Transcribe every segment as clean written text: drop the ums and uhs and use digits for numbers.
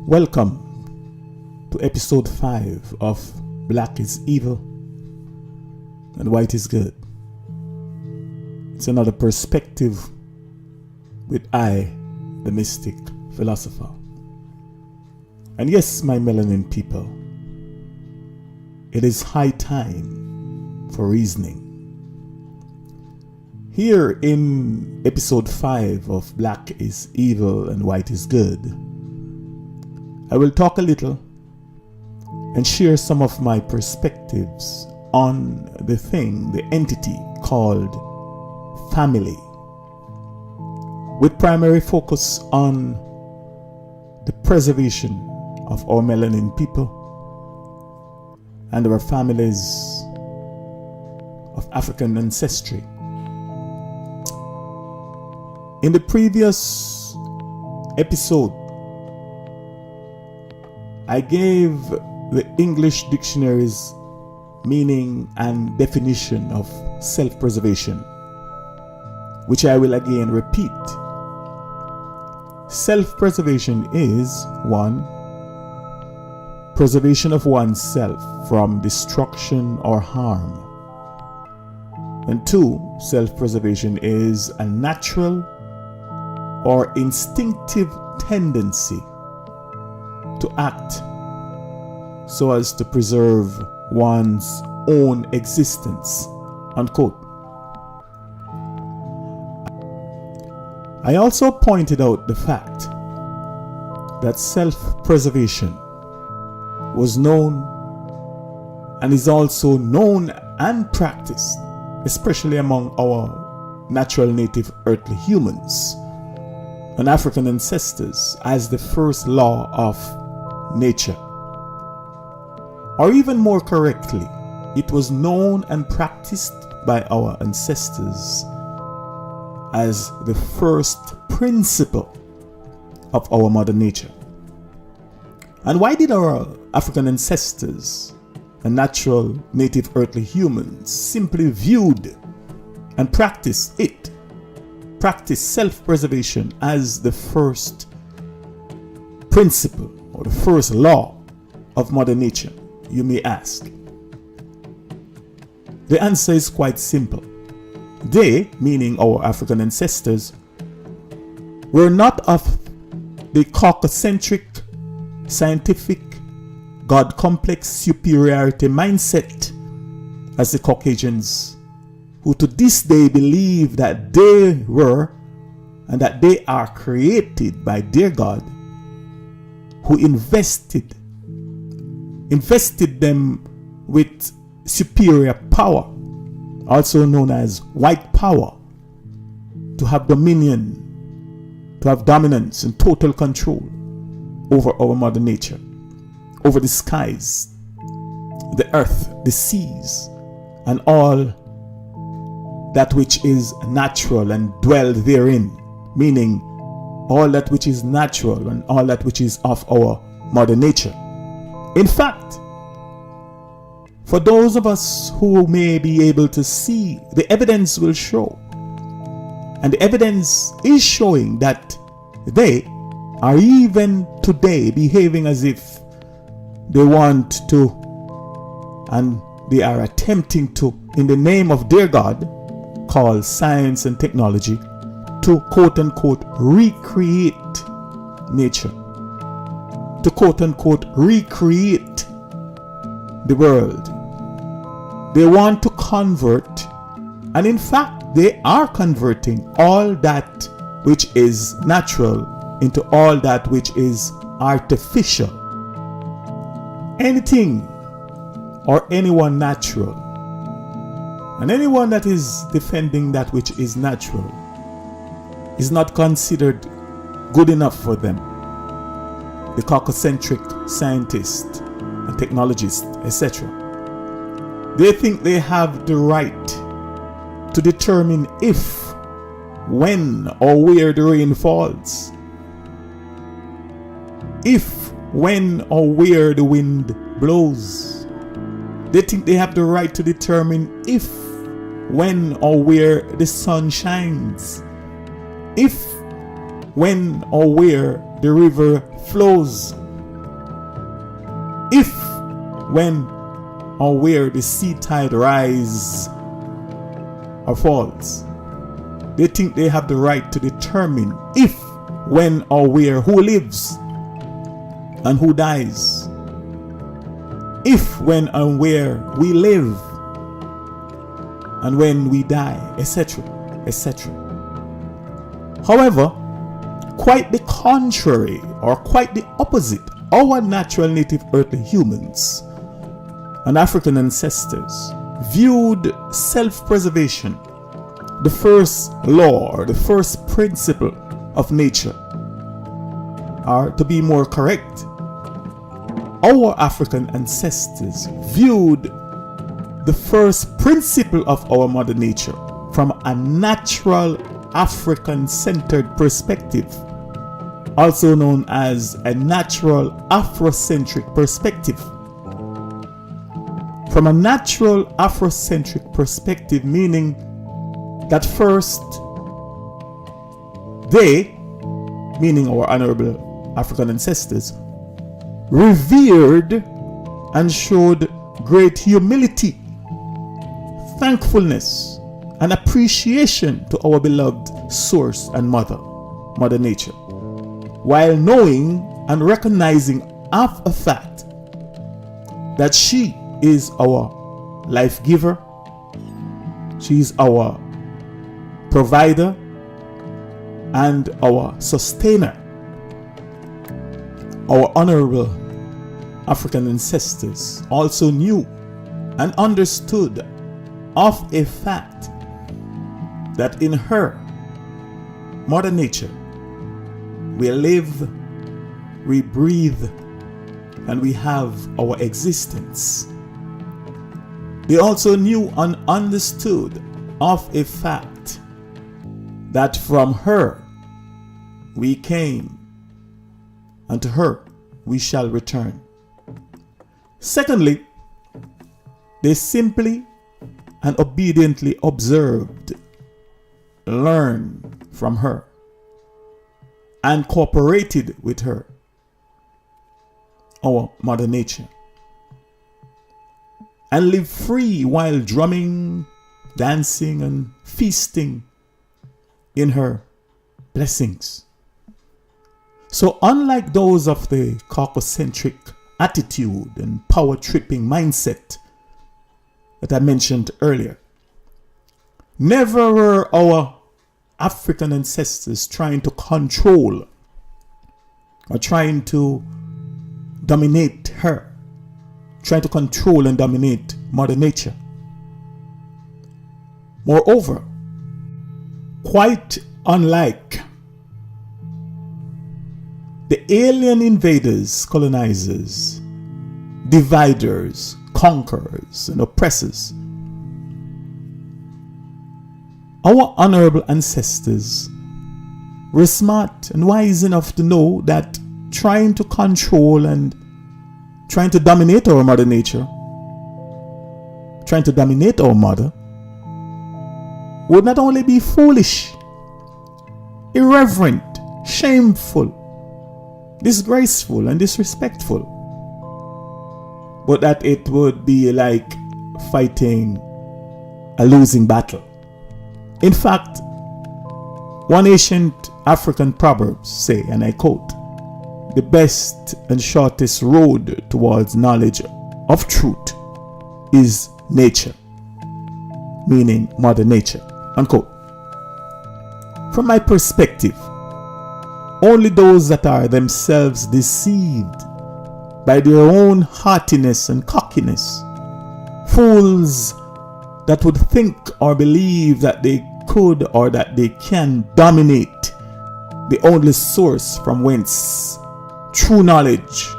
Welcome to episode 5 of Black is Evil and White is Good. It's another perspective with I, the mystic philosopher. And yes, my melanin people, it is high time for reasoning. Here in episode 5 of Black is Evil and White is Good, I will talk a little and share some of my perspectives on the entity called family, with primary focus on the preservation of our melanin people and our families of African ancestry. In the previous episode, I gave the English dictionary's meaning and definition of self-preservation, which I will again repeat. Self-preservation is 1. Preservation of oneself from destruction or harm. And 2. Self-preservation is a natural or instinctive tendency to act so as to preserve one's own existence, unquote. I also pointed out the fact that self-preservation was known and is also known and practiced, especially among our natural native earthly humans and African ancestors, as the first law of nature. Or even more correctly, it was known and practiced by our ancestors as the first principle of our mother nature. And why did our African ancestors and natural native earthly humans simply viewed and practice self-preservation as the first principle or the first law of mother nature, you may ask? The answer is quite simple. They, meaning our African ancestors, were not of the Caucasocentric, scientific, God-complex superiority mindset as the Caucasians, who to this day believe that they were and that they are created by their God, who invested them with superior power, also known as white power, to have dominion, to have dominance and total control over our mother nature, over the skies, the earth, the seas, and all that which is natural and dwell therein, meaning all that which is natural and all that which is of our mother nature. In fact, for those of us who may be able to see, the evidence will show, and the evidence is showing that they are even today behaving as if they want to, and they are attempting to, in the name of their God, called science and technology, to quote-unquote recreate nature, to quote-unquote recreate the world. They want to convert, and in fact they are converting all that which is natural into all that which is artificial. Anything or anyone natural, and anyone that is defending that which is natural, is not considered good enough for them. The Caucasocentric scientists and technologists, etc. They think they have the right to determine if, when, or where the rain falls. If, when, or where the wind blows. They think they have the right to determine if, when, or where the sun shines. If, when, or where the river flows. if, when, or where the sea tide rises or falls. They think they have the right to determine if, when, or where, who lives and who dies. If, when, and where we live and when we die, etc., etc. However, quite the contrary, or quite the opposite, our natural native earthly humans and African ancestors viewed self-preservation, the first law or the first principle of nature, or to be more correct, our African ancestors viewed the first principle of our mother nature from a natural African-centered perspective, also known as a natural Afrocentric perspective. From a natural Afrocentric perspective, meaning that first they, meaning our honorable African ancestors, revered and showed great humility, thankfulness, and appreciation to our beloved source and mother nature, while knowing and recognizing of a fact that she is our life giver, she is our provider and our sustainer. Our honorable African ancestors also knew and understood of a fact that in her, Mother Nature, we live, we breathe, and we have our existence. They also knew and understood of a fact that from her we came, and to her we shall return. Secondly, they simply and obediently observed, learned from her, and cooperated with her, our Mother Nature, and lived free while drumming, dancing, and feasting in her blessings. So unlike those of the Caucasocentric attitude and power-tripping mindset that I mentioned earlier, never were our African ancestors trying to control or trying to dominate her, trying to control and dominate Mother Nature. Moreover, quite unlike the alien invaders, colonizers, dividers, conquerors, and oppressors, our honorable ancestors were smart and wise enough to know that trying to control and trying to dominate our Mother Nature, trying to dominate our mother, would not only be foolish, irreverent, shameful, disgraceful, and disrespectful, but that it would be like fighting a losing battle. In fact, one ancient African proverb say, and I quote, "The best and shortest road towards knowledge of truth is nature," meaning Mother Nature, unquote. From my perspective, only those that are themselves deceived by their own haughtiness and cockiness, fools that would think or believe that they could or that they can dominate the only source from whence true knowledge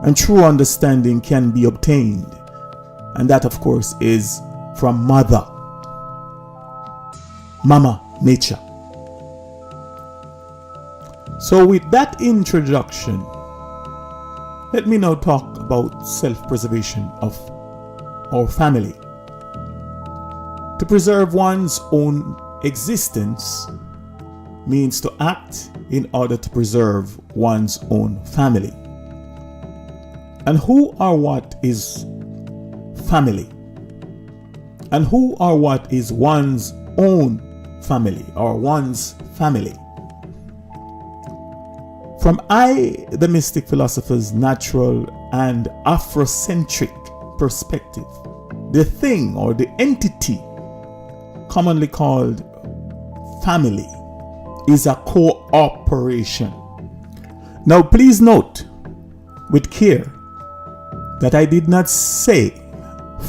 and true understanding can be obtained, and that of course is from Mama Nature. So with that introduction, let me now talk about self-preservation of our family. To preserve one's own existence means to act in order to preserve one's own family. And who or what is family? And who or what is one's own family or one's family? From the mystic philosopher's natural and Afrocentric perspective, the thing or the entity commonly called family is a cooperation. Now please note with care that I did not say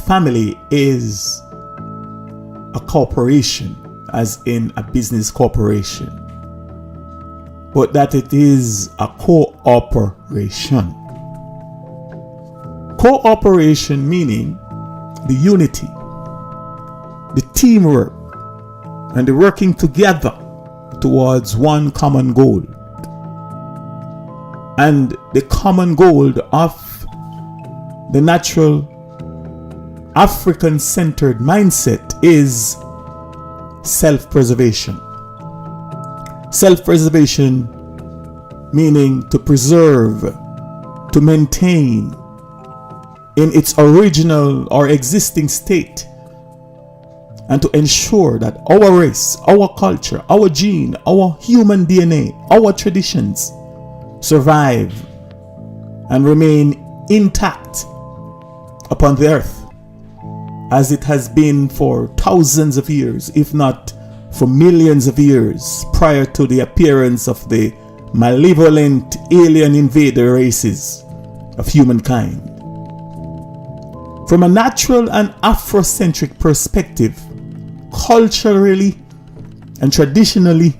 family is a corporation, as in a business corporation, but that it is a cooperation. Cooperation meaning the unity, the teamwork, and the working together towards one common goal. And the common goal of the natural African-centered mindset is self-preservation. Self-preservation meaning to preserve, to maintain in its original or existing state, and to ensure that our race, our culture, our gene, our human DNA, our traditions survive and remain intact upon the earth as it has been for thousands of years, if not for millions of years, prior to the appearance of the malevolent alien invader races of humankind. From a natural and Afrocentric perspective, culturally and traditionally,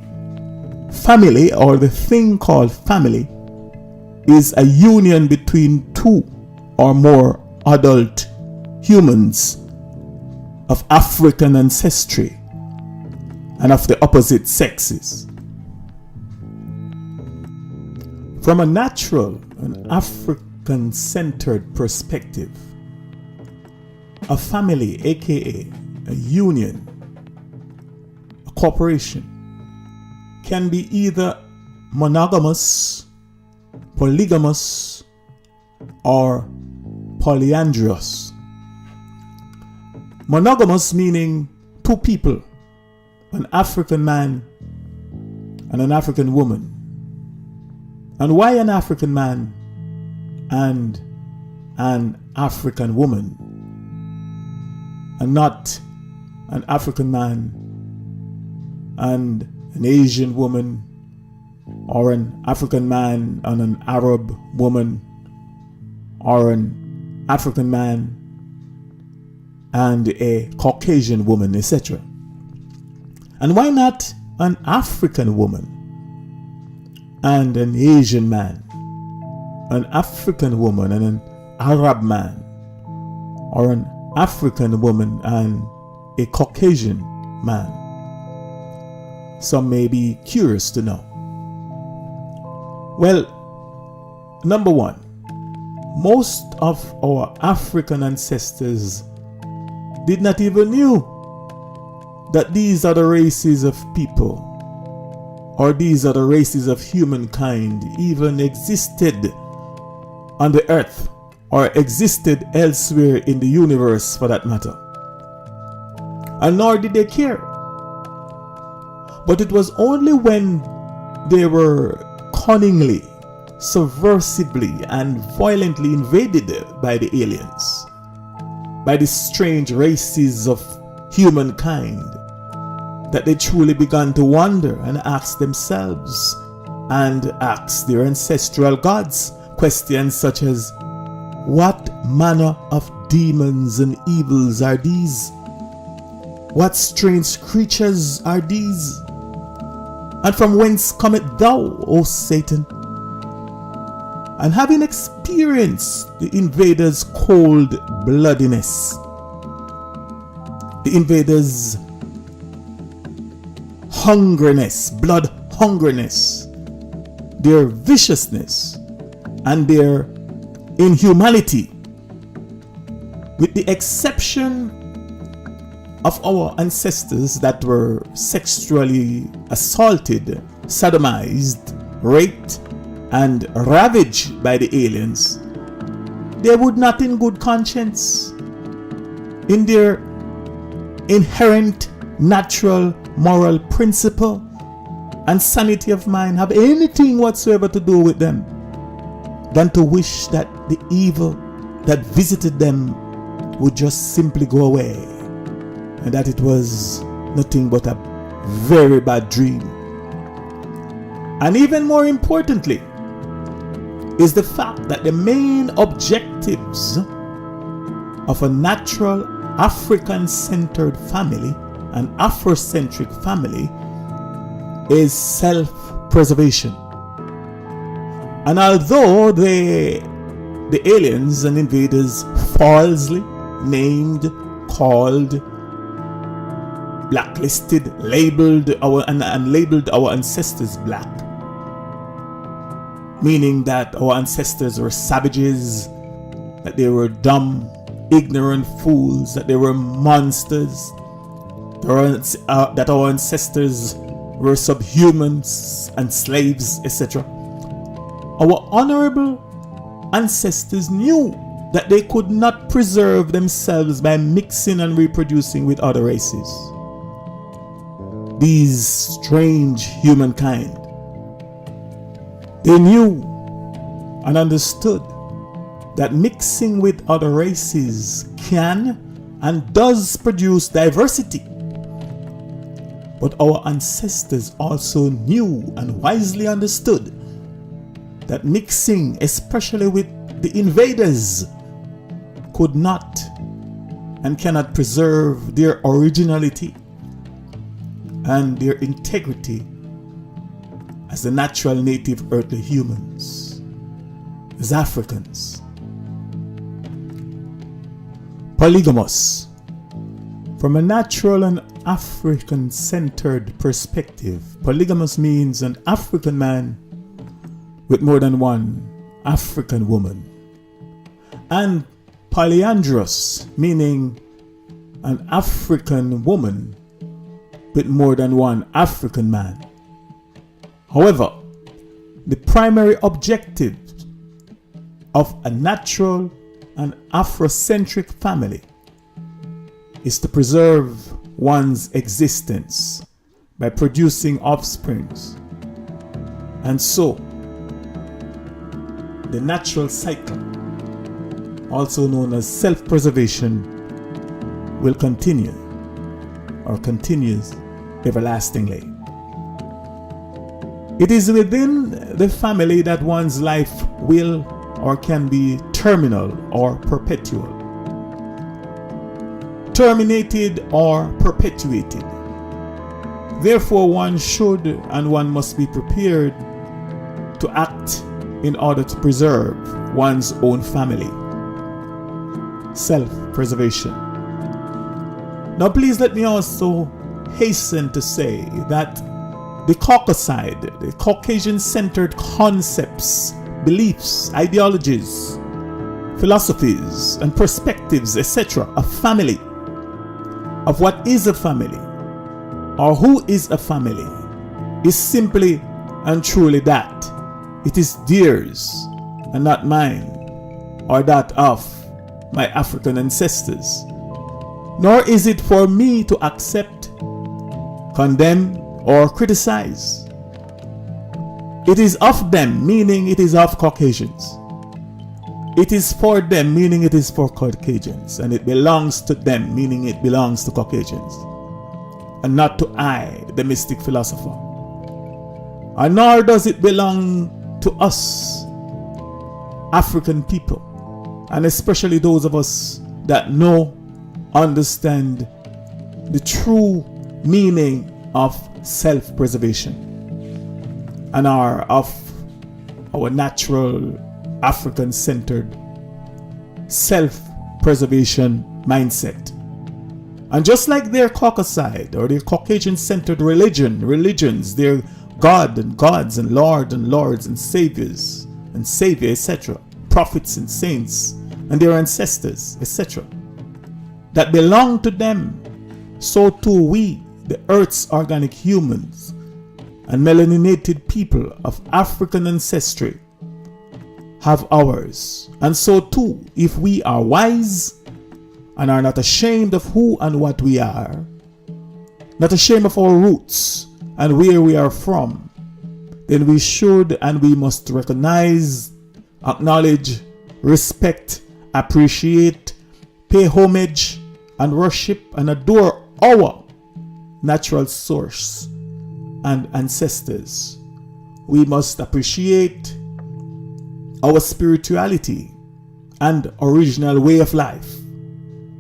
family, or the thing called family, is a union between two or more adult humans of African ancestry and of the opposite sexes. From a natural and African-centered perspective, a family, aka a union, a corporation, can be either monogamous, polygamous, or polyandrous. Monogamous meaning two people, an African man and an African woman. And why an African man and an African woman, and not an African man and an Asian woman, or an African man and an Arab woman, or an African man and a Caucasian woman, etc.? And why not an African woman and an Asian man, an African woman and an Arab man, or an African woman and a Caucasian man? Some may be curious to know. Well, number one, most of our African ancestors did not even knew that these are the races of people, or these are the races of humankind, even existed on the earth or existed elsewhere in the universe for that matter. And nor did they care. But it was only when they were cunningly, subversively, and violently invaded by the aliens, by the strange races of humankind, that they truly began to wonder and ask themselves and ask their ancestral gods questions such as, what manner of demons and evils are these? What strange creatures are these? And from whence cometh thou, O Satan? And having experienced the invaders' cold bloodiness, the invaders' hungriness, blood hungriness, their viciousness, and their inhumanity, with the exception of our ancestors that were sexually assaulted, sodomized, raped, and ravaged by the aliens, they would not in good conscience, in their inherent natural moral principle and sanity of mind, have anything whatsoever to do with them than to wish that the evil that visited them would just simply go away, and that it was nothing but a very bad dream. And even more importantly is the fact that the main objectives of a natural African-centered family, an Afrocentric family, is self-preservation. And although the aliens and invaders falsely named, called, blacklisted, labeled and labeled our ancestors black, meaning that our ancestors were savages, that they were dumb, ignorant fools, that they were monsters, that our ancestors were subhumans and slaves, etc. Our honorable ancestors knew that they could not preserve themselves by mixing and reproducing with other races. These strange humankind, they knew and understood that mixing with other races can and does produce diversity. But our ancestors also knew and wisely understood that mixing, especially with the invaders, could not and cannot preserve their originality and their integrity as the natural native earthly humans, as Africans. Polygamous. From a natural and African-centered perspective, polygamous means an African man with more than one African woman. And polyandrous, meaning an African woman with more than one African man. However, the primary objective of a natural and Afrocentric family is to preserve one's existence by producing offsprings. And so, the natural cycle, also known as self-preservation, will continue or continues everlastingly. It is within the family that one's life will or can be terminal or perpetual, terminated or perpetuated. Therefore, one should and one must be prepared to act in order to preserve one's own family. Self-preservation. Now, please let me also hasten to say that the Caucaside, the Caucasian-centered concepts, beliefs, ideologies, philosophies, and perspectives, etc., of family, of what is a family, or who is a family, is simply and truly that. It is theirs and not mine, or that of my African ancestors. Nor is it for me to accept, condemn, or criticize. It is of them, meaning it is of Caucasians. It is for them, meaning it is for Caucasians. And it belongs to them, meaning it belongs to Caucasians. And not to I, the mystic philosopher. And nor does it belong to us, African people. And especially those of us that know, understand the true meaning of self-preservation and are of our natural African-centered self-preservation mindset. And just like their Caucaside or their Caucasian-centered religions, their God and gods and lords and saviors and savior, etc., prophets and saints and their ancestors, etc., that belong to them, so too we, the Earth's organic humans and melaninated people of African ancestry, have ours. And so too, if we are wise and are not ashamed of who and what we are, not ashamed of our roots and where we are from, then we should and we must recognize, acknowledge, respect, appreciate, pay homage, and worship and adore our natural source and ancestors. We must appreciate our spirituality and original way of life.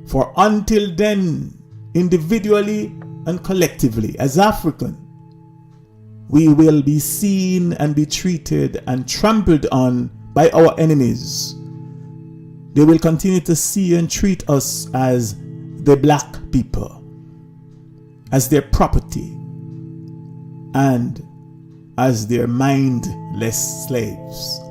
For until then, individually and collectively, as African, we will be seen and be treated and trampled on by our enemies. They will continue to see and treat us as the black people, as their property, and as their mindless slaves.